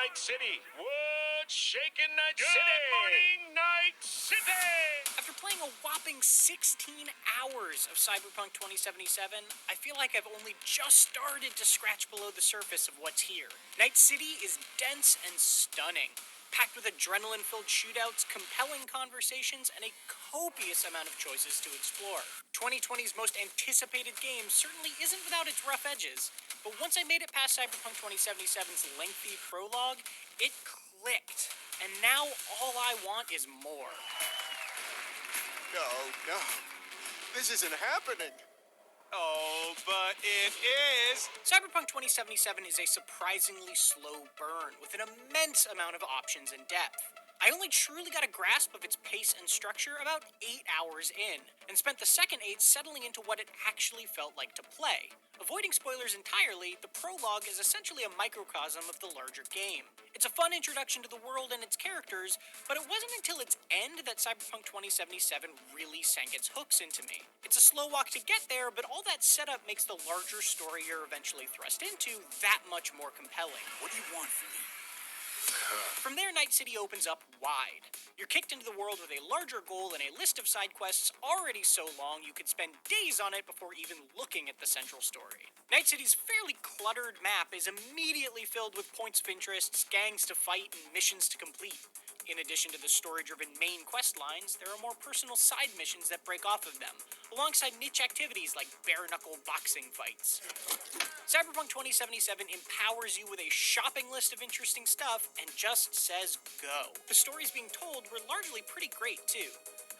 Night City. What's shaking Night City? Good morning, Night City! After playing a whopping 16 hours of Cyberpunk 2077, I feel like I've only just started to scratch below the surface of what's here. Night City is dense and stunning, packed with adrenaline-filled shootouts, compelling conversations, and a copious amount of choices to explore. 2020's most anticipated game certainly isn't without its rough edges, but once I made it past Cyberpunk 2077's lengthy prologue, it clicked. And now all I want is more. No. This isn't happening. Oh, but it is! Cyberpunk 2077 is a surprisingly slow burn, with an immense amount of options and depth. I only truly got a grasp of its pace and structure about 8 hours in, and spent the second 8 settling into what it actually felt like to play. Avoiding spoilers entirely, the prologue is essentially a microcosm of the larger game. It's a fun introduction to the world and its characters, but it wasn't until its end that Cyberpunk 2077 really sank its hooks into me. It's a slow walk to get there, but all that setup makes the larger story you're eventually thrust into that much more compelling. What do you want from me? From there, Night City opens up wide. You're kicked into the world with a larger goal and a list of side quests already so long you could spend days on it before even looking at the central story. Night City's fairly cluttered map is immediately filled with points of interest, gangs to fight, and missions to complete. In addition to the story-driven main quest lines, there are more personal side missions that break off of them, alongside niche activities like bare-knuckle boxing fights. Cyberpunk 2077 empowers you with a shopping list of interesting stuff and just says go. The stories being told were largely pretty great too.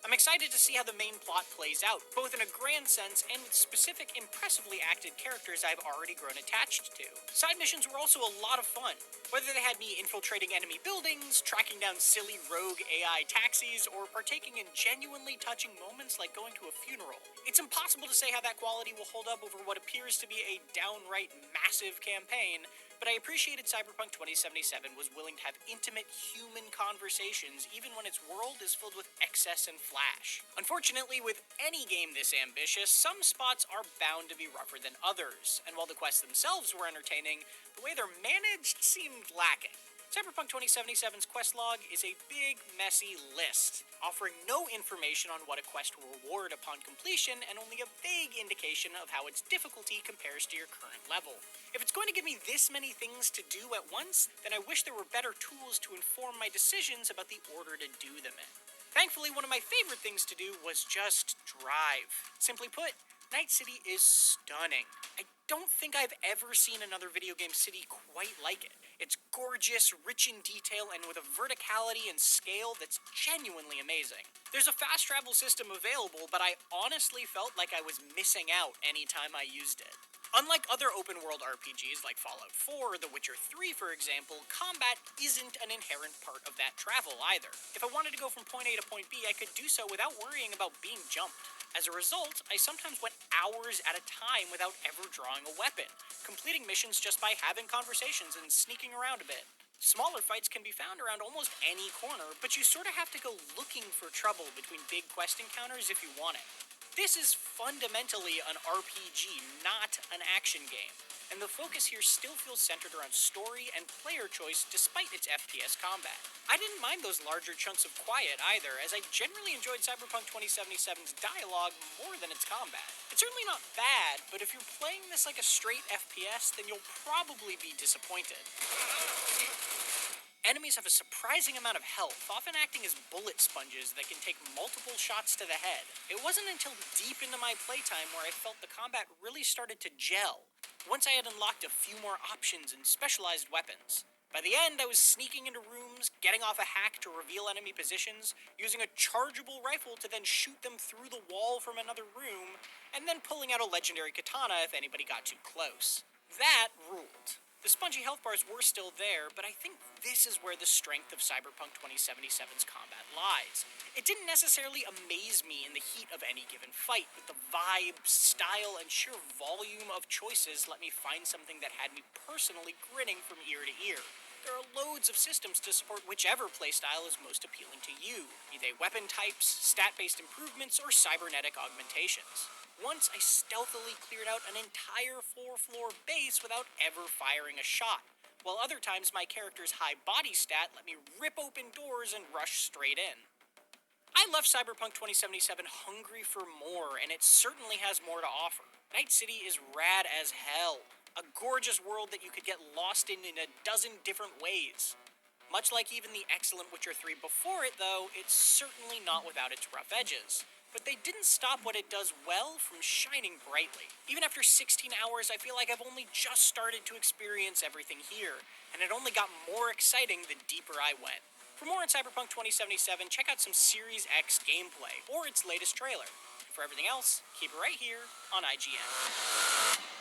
I'm excited to see how the main plot plays out, both in a grand sense and with specific impressively acted characters I've already grown attached to. Side missions were also a lot of fun, whether they had me infiltrating enemy buildings, tracking down silly rogue AI taxis, or partaking in genuinely touching moments like going to a funeral. It's impossible to say how that quality will hold up over what appears to be a downright massive campaign, but I appreciated Cyberpunk 2077 was willing to have intimate human conversations even when its world is filled with excess and flash. Unfortunately, with any game this ambitious, some spots are bound to be rougher than others, and while the quests themselves were entertaining, the way they're managed seemed lacking. Cyberpunk 2077's quest log is a big, messy list, offering no information on what a quest will reward upon completion and only a vague indication of how its difficulty compares to your current level. If it's going to give me this many things to do at once, then I wish there were better tools to inform my decisions about the order to do them in. Thankfully, one of my favorite things to do was just drive. Simply put, Night City is stunning. I don't think I've ever seen another video game city quite like it. It's gorgeous, rich in detail, and with a verticality and scale that's genuinely amazing. There's a fast travel system available, but I honestly felt like I was missing out anytime I used it. Unlike other open-world RPGs like Fallout 4 or The Witcher 3, for example, combat isn't an inherent part of that travel either. If I wanted to go from point A to point B, I could do so without worrying about being jumped. As a result, I sometimes went hours at a time without ever drawing a weapon, completing missions just by having conversations and sneaking around a bit. Smaller fights can be found around almost any corner, but you sort of have to go looking for trouble between big quest encounters if you want it. This is fundamentally an RPG, not an action game, and the focus here still feels centered around story and player choice despite its FPS combat. I didn't mind those larger chunks of quiet either, as I generally enjoyed Cyberpunk 2077's dialogue more than its combat. It's certainly not bad, but if you're playing this like a straight FPS, then you'll probably be disappointed. Enemies have a surprising amount of health, often acting as bullet sponges that can take multiple shots to the head. It wasn't until deep into my playtime where I felt the combat really started to gel, once I had unlocked a few more options and specialized weapons. By the end, I was sneaking into rooms, getting off a hack to reveal enemy positions, using a chargeable rifle to then shoot them through the wall from another room, and then pulling out a legendary katana if anybody got too close. That ruled. The spongy health bars were still there, but I think this is where the strength of Cyberpunk 2077's combat lies. It didn't necessarily amaze me in the heat of any given fight, but the vibe, style, and sheer volume of choices let me find something that had me personally grinning from ear to ear. There are loads of systems to support whichever playstyle is most appealing to you, be they weapon types, stat-based improvements, or cybernetic augmentations. Once, I stealthily cleared out an entire 4-floor base without ever firing a shot, while other times my character's high body stat let me rip open doors and rush straight in. I left Cyberpunk 2077 hungry for more, and it certainly has more to offer. Night City is rad as hell. A gorgeous world that you could get lost in a dozen different ways. Much like even the excellent Witcher 3 before it, though, it's certainly not without its rough edges. But they didn't stop what it does well from shining brightly. Even after 16 hours, I feel like I've only just started to experience everything here, and it only got more exciting the deeper I went. For more on Cyberpunk 2077, check out some Series X gameplay, or its latest trailer. And for everything else, keep it right here on IGN.